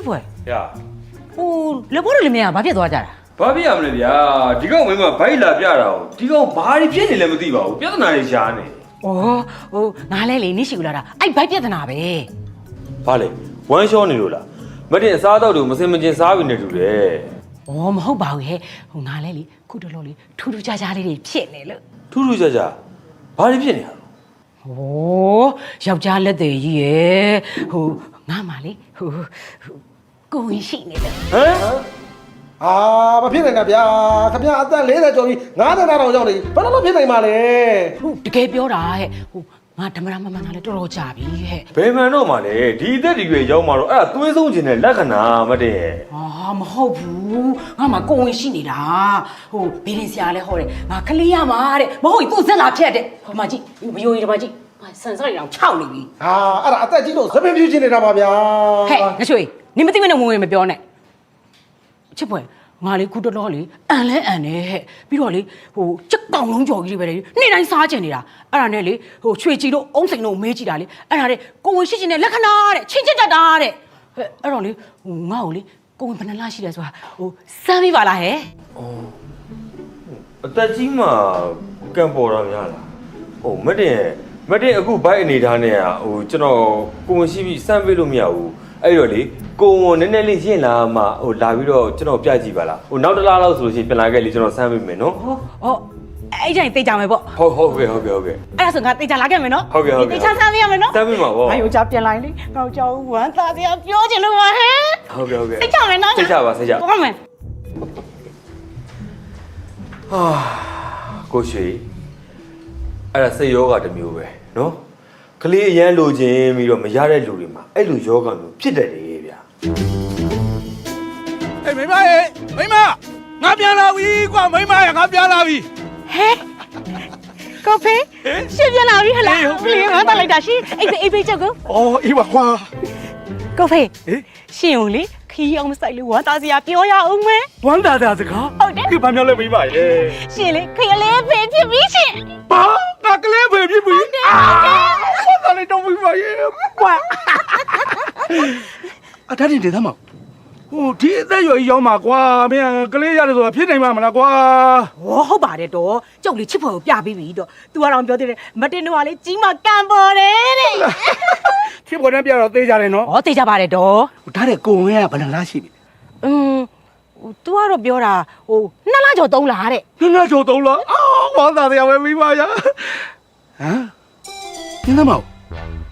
စ်ပွဲရဟိုလက်ဘောတွေလည်းမရဘာဖြစ်သွားကြတာဘာဖြစ်ရမလဲဗျာဒီကောင်မင်းမဘိုက်လာပြတာကိုဒီကောင်ဘာတွေဖြစ်နေလဲမသိပါဘူးပြဿနာတွေရှားနေဩဟိုငါလဲလေနင့်ရှိကူလာတာအဲ့ဘိုက်ပြဿနာပဲဘာလဲဝမ်းရှောနေလို့လားမတင်အစားတော့တူမစင်မကျင်စားပြီးနေတူတယ်ဩမဟုတ်ပါဘူးဟဲ့ဟိုငါလဲလေခုတလောလေးထူးထူးခြားခြားလေးတွေဖြစ်နေလို့ထူးထူးခြားခြားဘာတွေဖြစ်နေရလဲဟိုယောက်ျားလက်သေးကြီးရယ်ဟိုငါမှလေဟိုကိုဝင်ရှိနေတယ်ဟမ်မဖြစ်နိုင်တာဗျာခင်ဗျာအသက်40ကျော်ကြီး90တောင်ရောက်နေဘယ်လိုဖြစ်နိုင်မှာလဲဟုတ်တကယ်ပြောတာဟဲ့ဟိုငါဓမ္မရမမှန်တာလည်းတော်တော်ကြာပြီဟဲ့ဘယ်မှန်တော့မှလဲဒီအသက်ဒီရွယ်ရောက်မှတော့အဲ့ဒါသွေးဆုံးခြင်းနဲ့လက္ခဏာမတည့်မဟုတ်ဘူးငါမှကိုဝင်ရှိနေတာဟိုဘီရင်ဆရာလည်းဟောတယ်ငါကလေးရမှာတဲ့မဟုတ်ရင်သူ့ဇက်လာဖြတ်တဲ့ဟိုမှာကြည့်မယိုရင်ဒီမှာကြည့်ဆန်စားရအောင်ခြောက်နေပြီအဲ့ဒါအသက်ကြီးလို့သပင်ပြူချင်းနေတာပါဗျာဟဲ့ငါချွေနေမသိမနဲ့ဝင်မပြောနဲ့ချစ်ပွဲငါလေးခုတော်တော်လေးအန်လဲအန်နေဟဲ့ပြီးတော့လေဟိုကြက်ကောင်လုံးကြော်ကြီးတွေပဲလေနေ့တိုင်းစားကျင်နေတာအဲ့ဒါနဲ့လေဟိုချွေကြည်တို့အုံးစိန်တို့မေးကြည့်တာလေအဲ့ဒါတဲ့ကိုဝင်ရှိချင်တဲ့လက္ခဏာတဲ့ချင်းချစ်တတ်တာတဲ့ဟဲ့အဲ့တော့လေဟိုငါ့ကိုလေကိုဝင်ဘယ်နှလားရှိလဲဆိုတာဟိုစမ်းပြီးပါလားဟဲ့အသက်ကြီးမှကံပေါ်တာများလားဟိုမတင်အခုဘိုက်အနေထားနဲ့ဟိုကျွန်တော်ကိုဝင်ရှိပြီးစမ်းပေးလို့မရဘူးအဲ့တော့လေကိုဝန်နည်းနည်းလေးရှင်းလာမှဟိုလာပြီးတော့ကျွန်တော်ပြကြည့်ပါလားဟိုနောက်တစ်လားလောက်ဆိုလို့ရှိရင်ပြန်လာခဲ့လေကျွန်တော်ဆမ်းပေးမယ်နော်ဟောအဲ့ကြိုင်သိကြမယ်ပေါ့ဟုတ်ကဲ့အဲ့ဒါဆိုငါသိကြလာခဲ့မယ်နော်ဟုတ်ကဲ့သိချဆမ်းပေးရမယ်နော်ဆမ်းပေးမှာပေါ့အယိုချပြန်လာရင်လေတော့ကြောက်ဝမ်းသာစရာပြောချင်လို့ပါဟဲ့ဟုတ်ကဲ့သိကြမယ်နော်သိကြပါဟုတ်မယ်ကိုရွှေအဲ့ဒါစိတ်ယောဂတစ်မျိုးပဲနော်ကလေးအရန်လိုချင်ပြီးတော့မရတဲ့လူတွေမှာအဲ့လိုယောဂမျိုးဖြစ်တတ်တယ်ဗျာအေးမိမရေမိမငါပြန်လာပြီကွာမိမရေငါပြန်လာပြီဟဲ့ကိုဖေးရှင်းပြန်လာပြီဟလားလေငါတက်လိုက်တာရှင်းအိပ်ဖေးချက်ကိုအေးပါကွာကိုဖေးရှင်းုံလေခီးအောင်မဆိုင်လို့ဝမ်းသားစရာပြောရအောင်မဲဝမ်းသာတာစကားဟုတ်တယ်ဒီဘာမျိုးလဲမိမရေရှင်းလေခီးလေးဖေးဖြစ်ပြီရှင်းဘာငါကလေးဖေးဖြစ်ပြီဘာသာလေးတော့မိမရေကွာအတတ်တင်တယ်မဟိုဒီအသက်ရွယ်ကြီးရောက်မှာကွာမင်းကလေးရတယ်ဆိုတာဖြစ်နိုင်မှာမလားကွာဟုတ်ပါတယ်တော့ကျုပ်လေးချစ်ဖို့ပြပြီးပြီတော့ तू ကတော့ပြောသေးတယ်မတင်တော့လေကြီးမကံပေါ်တယ်တဲ့ချစ်ဖို့နဲ့ပြတော့သေးကြတယ်နော်သေးကြပါတယ်တော့ဒါတဲ့ကိုဝင်ကဘယ်နှလားရှိပြီतू ကတော့ပြောတာဟို2လကျော်3လတဲ့2လကျော်3လဝမ်းသာတရားပဲမိပါရဟမ်နင်မ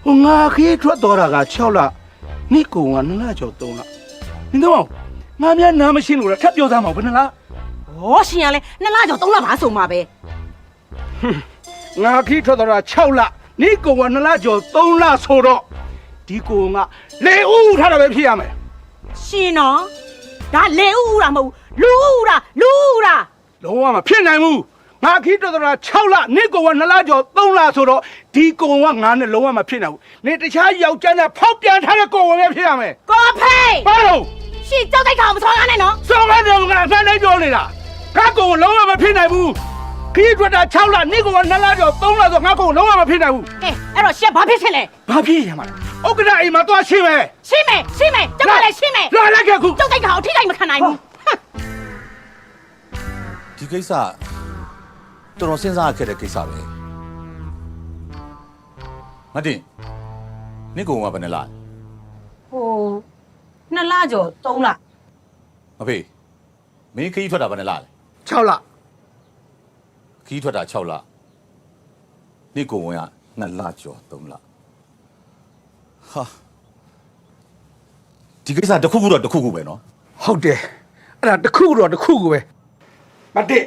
ဟိုငါခေးထွက်တော်တာက6လနေ့ကိုက2လကျော်3လနင်တော့ငါများနားမရှင်းလို့လားထပ်ပြောသားမအောင်ဘယ်နှလားရှင်ရလဲ2လကျော်3လပါဆိုမှာပဲငါခေးထွက်တော်တာ6လနေ့ကိုက2လကျော်3လဆိုတော့ဒီကိုကလေဦးထားတာပဲဖြစ်ရမယ်ရှင်နော်ဒါလေဦးတာမဟုတ်လူဦးတာလုံးဝမဖြစ်နိုင်ဘူးငါခေးထွက်တော်တာ6လနေ့ကိုက2လကျော်3လဆိုတော့ဒီကိုကငါနဲ့လုံးဝမဖြစ်နိုင်ဘူးနေတခြားယောက်ျားနဲ့ဖောက်ပြန်ထားတဲ့ကိုပဲဖြစ်ရမယ်ကိုဖေးဘာလို့ရှင်ကြောက်တိုက်ကောင်မဆောင်းရနဲ့နော်ဆောင်းရတယ်ကငါနဲ့ပြောနေတာငါကိုလုံးဝမဖြစ်နိုင်ဘူးခီးထွက်တာ6လနေ့ကိုက2လကျော်3လဆိုငါကိုလုံးဝမဖြစ်နိုင်ဘူးအဲ့တော့ရှင်ဘာဖြစ်ဖြစ်လဲဘာဖြစ်ရမှာလဲဥက္ကဋ္ဌအိမ်မှာသွားရှင်းမယ်ကျမလည်းရှင်းမယ်လာလိုက်ခဲ့ခုကြောက်တိုက်ကောင်အထိတိုင်းမခံနိုင်ဘူးဒီကိစ္စတော်တော်စဉ်းစားခဲ့တဲ့ကိစ္စပဲမတင်နင့်ကောင်ကဘယ်နှလားဟို2လကျော်3လမဖေးမင်းခီးထွက်တာဘယ်နှလားလဲ6လခီးထွက်တာ6လနင့်ကောင်က2လကျော်3လဟာဒီကိစ္စတစ်ခုခုတော့တစ်ခုခုပဲနော်ဟုတ်တယ်အဲ့ဒါတစ်ခုတော့တစ်ခုခုပဲမတင်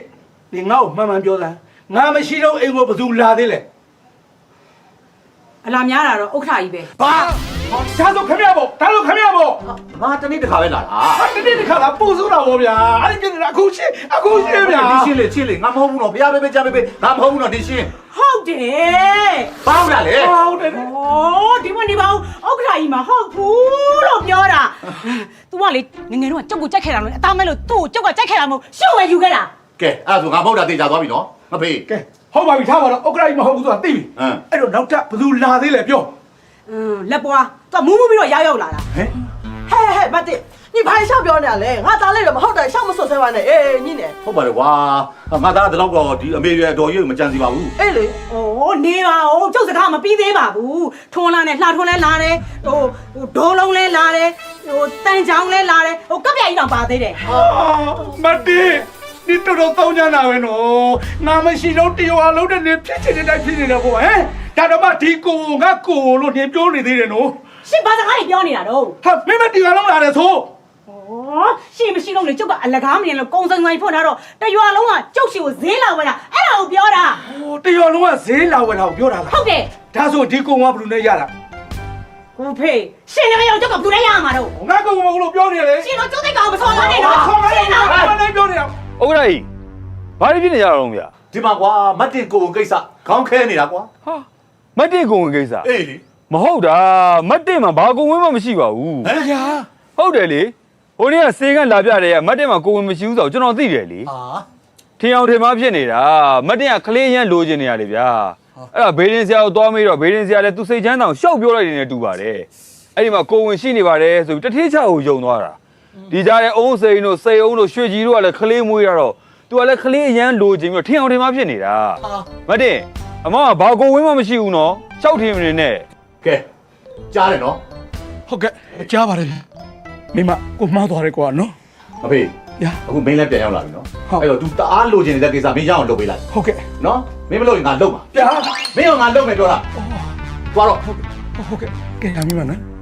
ဒီငါ့ကိုမှန်မှန်ပြောစမ်းငါမရှိတော့အိမ်ကိုဘယ်သူလာသေးလဲအလားများတာတော့ဥက္ခဋ္ဌကြီးပဲဘာဒါဆိုခမရပေါ့ငါတနေ့တစ်ခါပဲလာတာတနေ့တစ်ခါလာပူစိုးတာပေါ့ဗျာအဲ့ဒီပြအခုရှင်းဗျာဒီရှင်းလေငါမဟုတ်ဘူးနော်ဘုရားပဲကြားပဲငါမဟုတ်ဘူးနော်ဒီရှင်းဟုတ်တယ်ဘာဟုတ်လားလေဟုတ်တယ်ဒီမနေပါဘူးဥက္ခဋ္ဌကြီးမဟုတ်ဘူးလို့ပြောတာ तू ကလေငယ်တော့ကြောက်ကိုကြိုက်ခဲ့တာလို့အသားမဲလို့သူ့ကိုကြောက်ကကြိုက်ခဲ့တာမဟုတ်ရှုပ်ဝဲယူခဲ့တာကဲအဲ့ဒါဆိုငါမဟုတ်တာသိကြသွားပြီနော်မဖေးကဲဟုတ်ပါပြီထားပါတော့ဥက္ကဋ္ဌကြီးမဟုတ်ဘူးဆိုတာသိပြီအဲ့တော့နောက်ထပ်ဘယ်သူလာသေးလဲပြောလက်ပွား तू မူးပြီးတော့ရောက်လာတာဟဲ့မ တင်你拍小表呢嘞我打来了嘛好歹像我说才完呢哎你呢 ဟုတ်ပါတယ်ကွာငါသားဒီလောက်တော့ဒီအမေရွယ်တော်ရွယ်မကြံစီပါဘူး 哎嘞 哦နေပါဦးကျုပ်စကားမပြီးသေးပါဘူးထွန်းလာနဲ့လှထွန်းလဲလာတယ်ဟိုဒိုးလုံးလဲလာတယ်ဟိုတန်ချောင်းလဲလာတယ်ဟိုကပ်ပြာကြီးတောင်ပါသေးတယ် မတေးဒီတော်တော်တောင်းကြတာပဲနော်ငါမရှိတော့တရားလုံးတဲ့နေဖြစ်ချင်တဲ့တိုင်းဖြစ်နေတယ်ပေါ့ဟဲ့ဒါတော့မှဒီကိုငါကိုလို့နေပြောနေသေးတယ်နော် ရှင်ဘာစကားကြီးပြောနေတာတော့ ဟာမင်းမတရားလုံးလာတယ်ဆို ဩရှင်မရှိတော့လေကျုပ်ကအလကားမနေလို့ကုံစုံဆိုင်ဖွင့်ထားတော့တရွာလုံးကကျုပ်ရှိကိုဈေးလာဝယ်တာအဲ့ဒါကိုပြောတာ ဟိုတရားလုံးကဈေးလာဝယ်တာကိုပြောတာလား ဟုတ်တယ် ဒါဆိုဒီကုံကဘယ်လိုနဲ့ရတာ ကိုဖေရှင်လည်းမရောကျုပ်ကဘူးလဲရမှာတော့ ငါကုံကဘယ်လိုပြောနေလဲ ရှင်တော့ကျုပ်တဲ့ကောင်မဆော်ကားနဲ့တော့ ခေါ်မလေးငါလည်းပြောနေတာ ဥက္ကဋ္ဌကြီးဘာဖြစ်နေကြတော့ဗျာ ဒီမှာကွာမတ်တင်ကိုယ်ကိစ္စခေါင်းခဲနေတာကွာ ဟာမတ်တင်ကုံဝင်ကိစ္စ အေးလေ မဟုတ်တာမတ်တင်မှာဘာကုံဝင်မှမရှိပါဘူး ဟဲ့ရာ ဟုတ်တယ်လေဟိုနေ့ကစေကန်းလာပြတယ်ကမတ်တင်မှာကုံဝင်မရှိဘူးဆိုတော့ကျွန်တော်သိတယ်လေ ဟာ ထင်အောင်ထင်မှားဖြစ်နေတာမတ်တင်ကကလေးရန်လိုချင်နေရလေဗျာအဲ့ဒါဘေးရင်ဆရာကိုသွားမေးတော့ဘေးရင်ဆရာလည်းသူစိတ်ချမ်းတောင်ရှောက်ပြောလိုက်နေတူပါတယ်အဲ့ဒီမှာကုံဝင်ရှိနေပါတယ်ဆိုပြီးတထေးချကိုယုံသွားတာဒီကြားထဲအုံးစိန်တို့စိန်အုံးတို့ရွှေကြီးတို့ကလည်းကလေးမွေးရတော့သူကလည်းကလေးရန်လိုချင်ပြီးတော့ထင်အောင်ထင်မှားဖြစ်နေတာမတ်တင်အမကဘာကုံဝင်မှမရှိဘူးနော်ရှောက်ထင်မနေနဲ့ ကဲကြားတယ်နော် ဟုတ်ကဲ့ကြားပါတယ်မိမကိုမှားသွားတယ်ကွာနော် အဖေ ညာ အခုမင်းလည်းပြန်ရောက်လာပြီနော် ဟုတ် အဲ့တော့ तू တအားလိုချင်နေတဲ့ကိစ္စမင်းရအောင်လုပ်ပေးလိုက် ဟုတ်ကဲ့ နော်မင်းမလုပ်ရင်ငါလုပ်မှာ ပြာ မင်းရောငါလုပ်မယ်ပြောတာသွားတော့ ဟုတ်ကဲ့ကဲရမိမနော်